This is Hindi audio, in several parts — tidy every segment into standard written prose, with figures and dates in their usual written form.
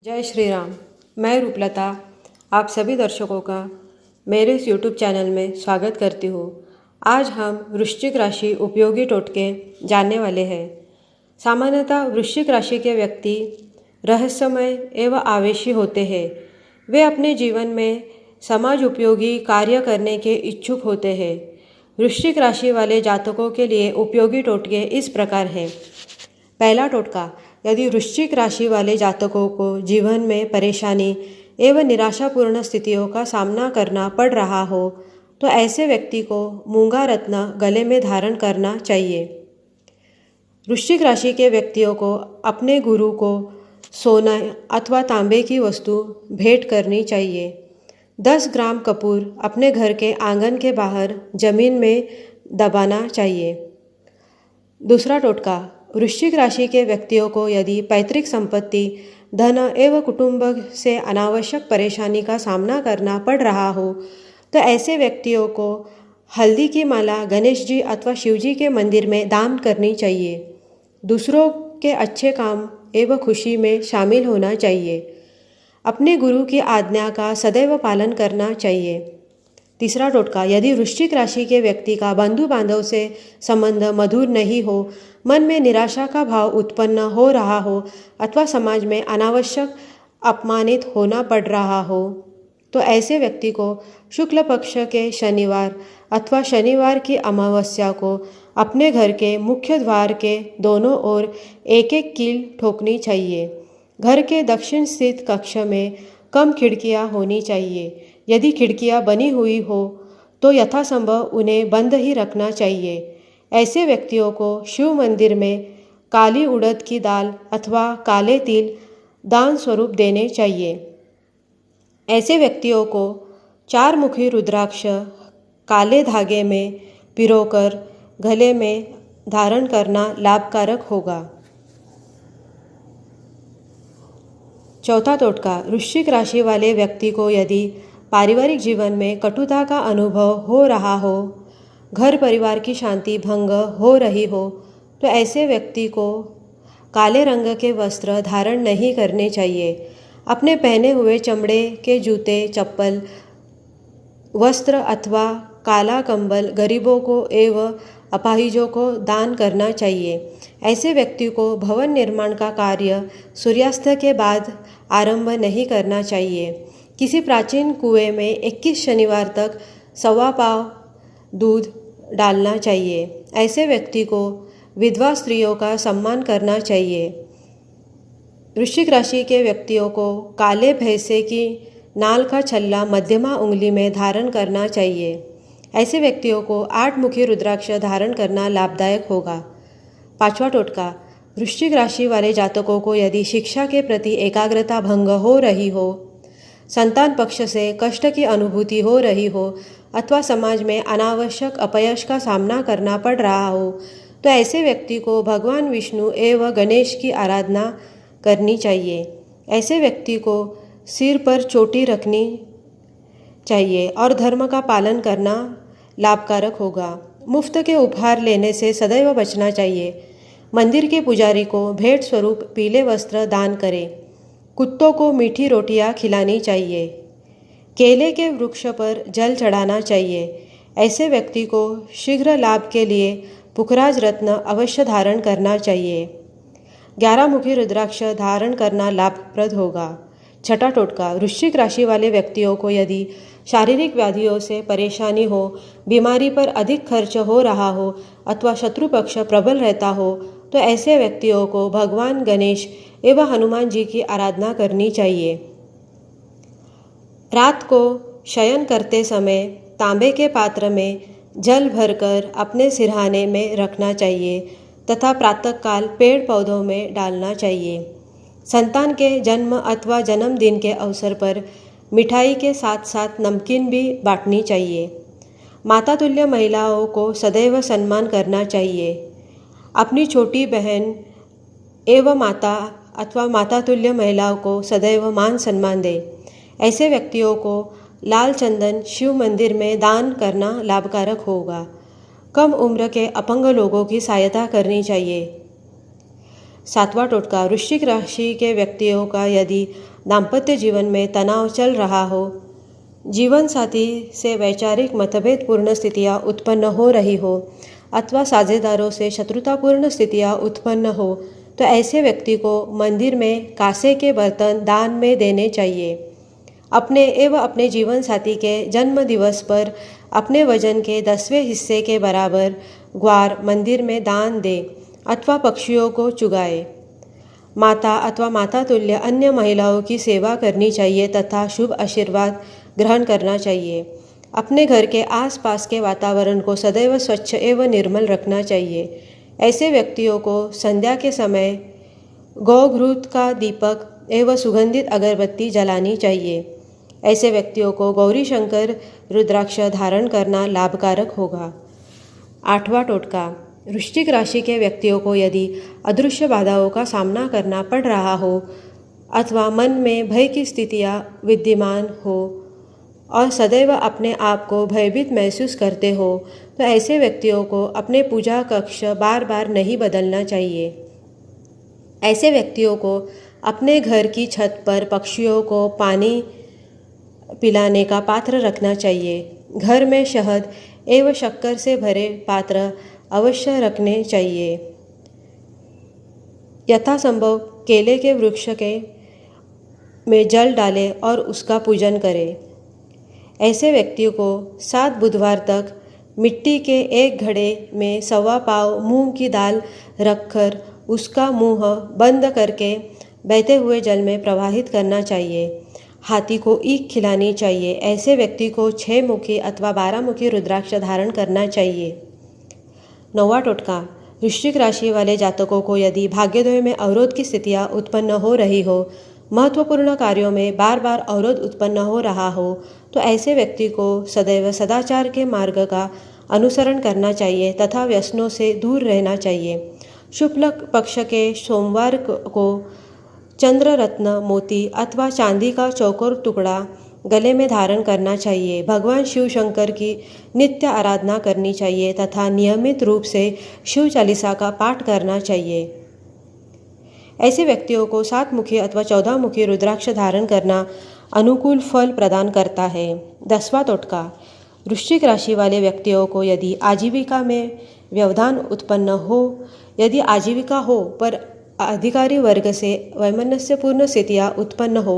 जय श्री राम। मैं रूपलता आप सभी दर्शकों का मेरे इस यूट्यूब चैनल में स्वागत करती हूँ। आज हम वृश्चिक राशि उपयोगी टोटके जानने वाले हैं। सामान्यतः वृश्चिक राशि के व्यक्ति रहस्यमय एवं आवेशी होते हैं। वे अपने जीवन में समाज उपयोगी कार्य करने के इच्छुक होते हैं। वृश्चिक राशि वाले जातकों के लिए उपयोगी टोटके इस प्रकार हैं। पहला टोटका, यदि वृश्चिक राशि वाले जातकों को जीवन में परेशानी एवं निराशापूर्ण स्थितियों का सामना करना पड़ रहा हो तो ऐसे व्यक्ति को मूंगा रत्न गले में धारण करना चाहिए। वृश्चिक राशि के व्यक्तियों को अपने गुरु को सोना अथवा तांबे की वस्तु भेंट करनी चाहिए। 10 ग्राम कपूर अपने घर के आंगन के बाहर जमीन में दबाना चाहिए। दूसरा टोटका, वृश्चिक राशि के व्यक्तियों को यदि पैतृक संपत्ति, धन एवं कुटुंब से अनावश्यक परेशानी का सामना करना पड़ रहा हो तो ऐसे व्यक्तियों को हल्दी की माला गणेश जी अथवा शिव जी के मंदिर में दान करनी चाहिए। दूसरों के अच्छे काम एवं खुशी में शामिल होना चाहिए। अपने गुरु की आज्ञा का सदैव पालन करना चाहिए। तीसरा टोटका, यदि वृश्चिक राशि के व्यक्ति का बंधु बांधव से संबंध मधुर नहीं हो, मन में निराशा का भाव उत्पन्न हो रहा हो अथवा समाज में अनावश्यक अपमानित होना पड़ रहा हो तो ऐसे व्यक्ति को शुक्ल पक्ष के शनिवार अथवा शनिवार की अमावस्या को अपने घर के मुख्य द्वार के दोनों ओर एक एक कील ठोकनी चाहिए। घर के दक्षिण स्थित कक्ष में कम खिड़कियां होनी चाहिए। यदि खिड़कियां बनी हुई हो तो यथासंभव उन्हें बंद ही रखना चाहिए। ऐसे व्यक्तियों को शिव मंदिर में काली उड़द की दाल अथवा काले तिल दान स्वरूप देने चाहिए। ऐसे व्यक्तियों को 4 मुखी रुद्राक्ष काले धागे में पिरोकर गले में धारण करना लाभकारक होगा। चौथा टोटका, वृश्चिक राशि वाले व्यक्ति को यदि पारिवारिक जीवन में कटुता का अनुभव हो रहा हो, घर परिवार की शांति भंग हो रही हो तो ऐसे व्यक्ति को काले रंग के वस्त्र धारण नहीं करने चाहिए। अपने पहने हुए चमड़े के जूते, चप्पल, वस्त्र अथवा काला कंबल गरीबों को एवं अपाहिजों को दान करना चाहिए। ऐसे व्यक्ति को भवन निर्माण का कार्य सूर्यास्त के बाद आरंभ नहीं करना चाहिए। किसी प्राचीन कुएं में 21 शनिवार तक 1.25 पाव दूध डालना चाहिए। ऐसे व्यक्ति को विधवा स्त्रियों का सम्मान करना चाहिए। वृश्चिक राशि के व्यक्तियों को काले भैंसे की नाल का छल्ला मध्यमा उंगली में धारण करना चाहिए। ऐसे व्यक्तियों को 8 मुखी रुद्राक्ष धारण करना लाभदायक होगा। पांचवा टोटका, वृश्चिक राशि वाले जातकों को यदि शिक्षा के प्रति एकाग्रता भंग हो रही हो, संतान पक्ष से कष्ट की अनुभूति हो रही हो अथवा समाज में अनावश्यक अपयश का सामना करना पड़ रहा हो तो ऐसे व्यक्ति को भगवान विष्णु एवं गणेश की आराधना करनी चाहिए। ऐसे व्यक्ति को सिर पर चोटी रखनी चाहिए और धर्म का पालन करना लाभकारक होगा। मुफ्त के उपहार लेने से सदैव बचना चाहिए। मंदिर के पुजारी को भेंट स्वरूप पीले वस्त्र दान करें। कुत्तों को मीठी रोटियां खिलानी चाहिए। केले के वृक्ष पर जल चढ़ाना चाहिए। ऐसे व्यक्ति को शीघ्र लाभ के लिए पुखराज रत्न अवश्य धारण करना चाहिए। 11 मुखी रुद्राक्ष धारण करना लाभप्रद होगा। छठा टोटका, वृश्चिक राशि वाले व्यक्तियों को यदि शारीरिक व्याधियों से परेशानी हो, बीमारी पर अधिक खर्च हो रहा हो अथवा शत्रु पक्ष प्रबल रहता हो तो ऐसे व्यक्तियों को भगवान गणेश एवं हनुमान जी की आराधना करनी चाहिए। रात को शयन करते समय तांबे के पात्र में जल भरकर अपने सिरहाने में रखना चाहिए तथा प्रातःकाल पेड़ पौधों में डालना चाहिए। संतान के जन्म अथवा जन्मदिन के अवसर पर मिठाई के साथ साथ नमकीन भी बांटनी चाहिए। माता तुल्य महिलाओं को सदैव सम्मान करना चाहिए। अपनी छोटी बहन एवं माता अथवा माता तुल्य महिलाओं को सदैव मान सम्मान दे। ऐसे व्यक्तियों को लाल चंदन शिव मंदिर में दान करना लाभकारक होगा। कम उम्र के अपंग लोगों की सहायता करनी चाहिए। सातवां टोटका, वृश्चिक राशि के व्यक्तियों का यदि दाम्पत्य जीवन में तनाव चल रहा हो, जीवन साथी से वैचारिक मतभेदपूर्ण स्थितियाँ उत्पन्न हो रही हो अथवा साझेदारों से शत्रुतापूर्ण स्थितियाँ उत्पन्न हो, तो ऐसे व्यक्ति को मंदिर में कांसे के बर्तन दान में देने चाहिए। अपने एवं अपने जीवन साथी के जन्म दिवस पर अपने वजन के 10वें हिस्से के बराबर ग्वार मंदिर में दान दे अथवा पक्षियों को चुगाए। माता अथवा माता तुल्य अन्य महिलाओं की सेवा करनी चाहिए तथा शुभ आशीर्वाद ग्रहण करना चाहिए। अपने घर के आसपास के वातावरण को सदैव स्वच्छ एवं निर्मल रखना चाहिए। ऐसे व्यक्तियों को संध्या के समय गौघृत का दीपक एवं सुगंधित अगरबत्ती जलानी चाहिए। ऐसे व्यक्तियों को गौरी शंकर रुद्राक्ष धारण करना लाभकारक होगा। आठवां टोटका, वृश्चिक राशि के व्यक्तियों को यदि अदृश्य बाधाओं का सामना करना पड़ रहा हो अथवा मन में भय की स्थितियाँ विद्यमान हो और सदैव अपने आप को भयभीत महसूस करते हो, तो ऐसे व्यक्तियों को अपने पूजा कक्ष बार बार नहीं बदलना चाहिए। ऐसे व्यक्तियों को अपने घर की छत पर पक्षियों को पानी पिलाने का पात्र रखना चाहिए। घर में शहद एवं शक्कर से भरे पात्र अवश्य रखने चाहिए। यथासंभव केले के वृक्ष के में जल डालें और उसका पूजन करें। ऐसे व्यक्तियों को 7 बुधवार तक मिट्टी के एक घड़े में 1.25 पाव मूंग की दाल रखकर उसका मुंह बंद करके बहते हुए जल में प्रवाहित करना चाहिए। हाथी को ईख खिलानी चाहिए। ऐसे व्यक्ति को 6 मुखी अथवा 12 मुखी रुद्राक्ष धारण करना चाहिए। 9वां टोटका, वृश्चिक राशि वाले जातकों को यदि भाग्योदय में अवरोध की स्थितियाँ उत्पन्न हो रही हो, महत्वपूर्ण कार्यों में बार बार अवरोध उत्पन्न हो रहा हो, तो ऐसे व्यक्ति को सदैव सदाचार के मार्ग का अनुसरण करना चाहिए तथा व्यसनों से दूर रहना चाहिए। शुक्ल पक्ष के सोमवार को चंद्र रत्न मोती अथवा चांदी का चौकोर टुकड़ा गले में धारण करना चाहिए। भगवान शिव शंकर की नित्य आराधना करनी चाहिए तथा नियमित रूप से शिव चालीसा का पाठ करना चाहिए। ऐसे व्यक्तियों को 7 मुखी अथवा 14 मुखी रुद्राक्ष धारण करना अनुकूल फल प्रदान करता है। 10वां टोटका, वृश्चिक राशि वाले व्यक्तियों को यदि आजीविका में व्यवधान उत्पन्न हो, यदि आजीविका हो पर अधिकारी वर्ग से वैमनस्यपूर्ण स्थितियाँ उत्पन्न हो,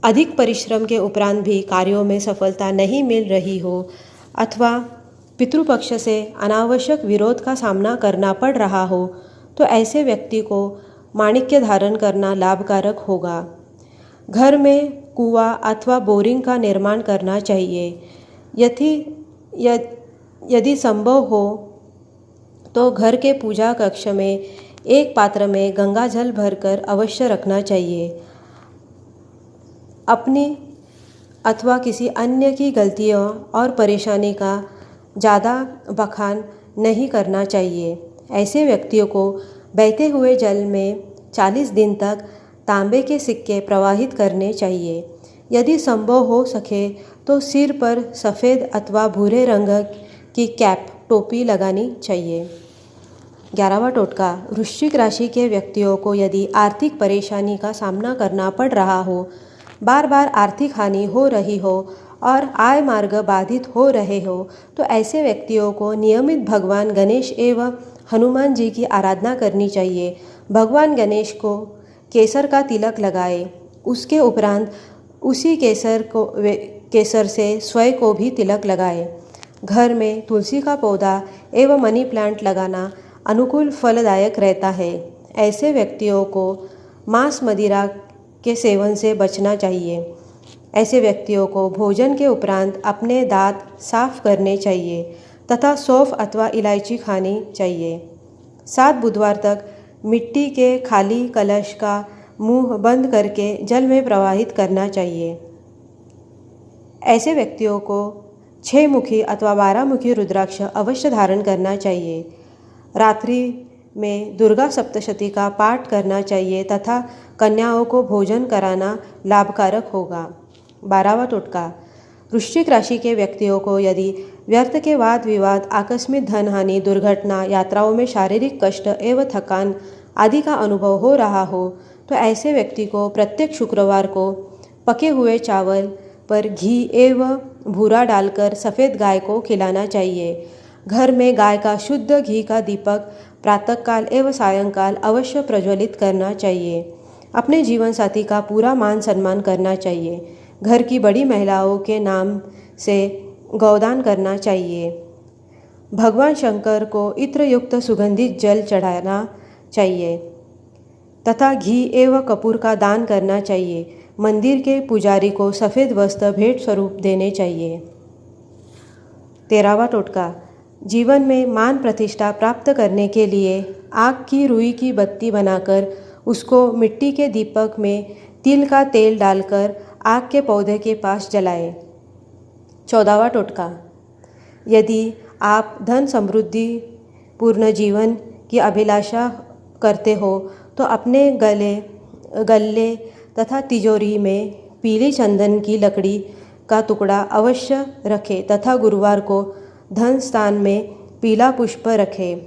अधिक परिश्रम के उपरांत भी कार्यों में सफलता नहीं मिल रही हो अथवा पितृपक्ष से अनावश्यक विरोध का सामना करना पड़ रहा हो, तो ऐसे व्यक्ति को माणिक्य धारण करना लाभकारक होगा। घर में कुआं अथवा बोरिंग का निर्माण करना चाहिए। यदि संभव हो तो घर के पूजा कक्ष में एक पात्र में गंगा जल भरकर अवश्य रखना चाहिए। अपनी अथवा किसी अन्य की गलतियों और परेशानी का ज़्यादा बखान नहीं करना चाहिए। ऐसे व्यक्तियों को बहते हुए जल में 40 दिन तक तांबे के सिक्के प्रवाहित करने चाहिए। यदि संभव हो सके तो सिर पर सफ़ेद अथवा भूरे रंग की कैप टोपी लगानी चाहिए। 11वां टोटका, वृश्चिक राशि के व्यक्तियों को यदि आर्थिक परेशानी का सामना करना पड़ रहा हो, बार बार आर्थिक हानि हो रही हो और आय मार्ग बाधित हो रहे हो, तो ऐसे व्यक्तियों को नियमित भगवान गणेश एवं हनुमान जी की आराधना करनी चाहिए। भगवान गणेश को केसर का तिलक लगाए, उसके उपरांत उसी केसर से स्वयं को भी तिलक लगाए। घर में तुलसी का पौधा एवं मनी प्लांट लगाना अनुकूल फलदायक रहता है। ऐसे व्यक्तियों को मांस मदिरा के सेवन से बचना चाहिए। ऐसे व्यक्तियों को भोजन के उपरांत अपने दांत साफ करने चाहिए तथा सौंफ अथवा इलायची खानी चाहिए। 7 बुधवार तक मिट्टी के खाली कलश का मुंह बंद करके जल में प्रवाहित करना चाहिए। ऐसे व्यक्तियों को 6 मुखी अथवा 12 मुखी रुद्राक्ष अवश्य धारण करना चाहिए। रात्रि में दुर्गा सप्तशती का पाठ करना चाहिए तथा कन्याओं को भोजन कराना लाभकारक होगा। 12वां टोटका, वृश्चिक राशि के व्यक्तियों को यदि व्यर्थ के वाद विवाद, आकस्मिक धन हानि, दुर्घटना, यात्राओं में शारीरिक कष्ट एवं थकान आदि का अनुभव हो रहा हो तो ऐसे व्यक्ति को प्रत्येक शुक्रवार को पके हुए चावल पर घी एवं भूरा डालकर सफ़ेद गाय को खिलाना चाहिए। घर में गाय का शुद्ध घी का दीपक प्रातःकाल एवं सायंकाल अवश्य प्रज्वलित करना चाहिए। अपने जीवन साथी का पूरा मान सम्मान करना चाहिए। घर की बड़ी महिलाओं के नाम से गौदान करना चाहिए। भगवान शंकर को इत्र युक्त सुगंधित जल चढ़ाना चाहिए तथा घी एवं कपूर का दान करना चाहिए। मंदिर के पुजारी को सफ़ेद वस्त्र भेंट स्वरूप देने चाहिए। 13वां टोटका, जीवन में मान प्रतिष्ठा प्राप्त करने के लिए आग की रुई की बत्ती बनाकर उसको मिट्टी के दीपक में तिल का तेल डालकर आग के पौधे के पास जलाएं। 14वां टोटका, यदि आप धन समृद्धि पूर्ण जीवन की अभिलाषा करते हो तो अपने गले तथा तिजोरी में पीली चंदन की लकड़ी का टुकड़ा अवश्य रखें तथा गुरुवार को धन स्थान में पीला पुष्प रखें।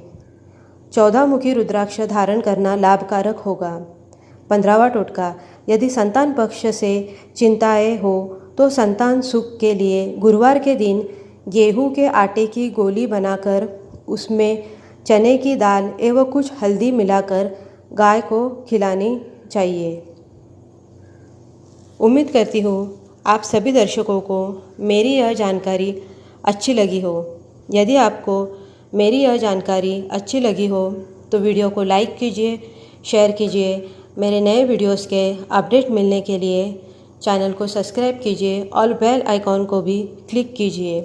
14 मुखी रुद्राक्ष धारण करना लाभकारक होगा। 15वां टोटका, यदि संतान पक्ष से चिंताएं हो तो संतान सुख के लिए गुरुवार के दिन गेहूं के आटे की गोली बनाकर उसमें चने की दाल एवं कुछ हल्दी मिलाकर गाय को खिलानी चाहिए। उम्मीद करती हूँ आप सभी दर्शकों को मेरी यह जानकारी अच्छी लगी हो। यदि आपको मेरी यह जानकारी अच्छी लगी हो तो वीडियो को लाइक कीजिए, शेयर कीजिए। मेरे नए वीडियोस के अपडेट मिलने के लिए चैनल को सब्सक्राइब कीजिए और बेल आइकॉन को भी क्लिक कीजिए।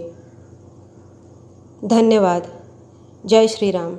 धन्यवाद। जय श्री राम।